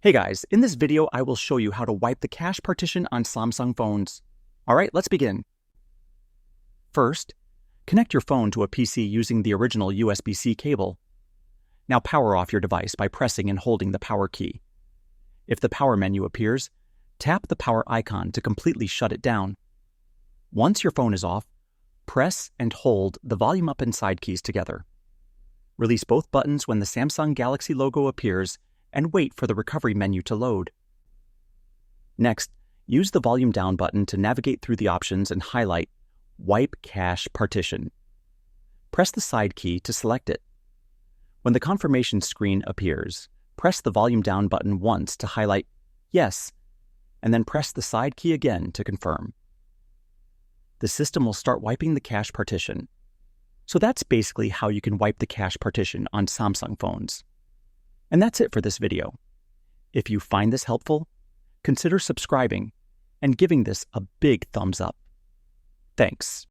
Hey guys, in this video I will show you how to wipe the cache partition on Samsung phones. Alright, let's begin. First, connect your phone to a PC using the original USB-C cable. Now power off your device by pressing and holding the power key. If the power menu appears, tap the power icon to completely shut it down. Once your phone is off, press and hold the volume up and side keys together. Release both buttons when the Samsung Galaxy logo appears and wait for the recovery menu to load. Next, use the volume down button to navigate through the options and highlight Wipe Cache Partition. Press the side key to select it. When the confirmation screen appears, press the volume down button once to highlight Yes, and then press the side key again to confirm. The system will start wiping the cache partition. So that's basically how you can wipe the cache partition on Samsung phones. And that's it for this video. If you find this helpful, consider subscribing and giving this a big thumbs up. Thanks.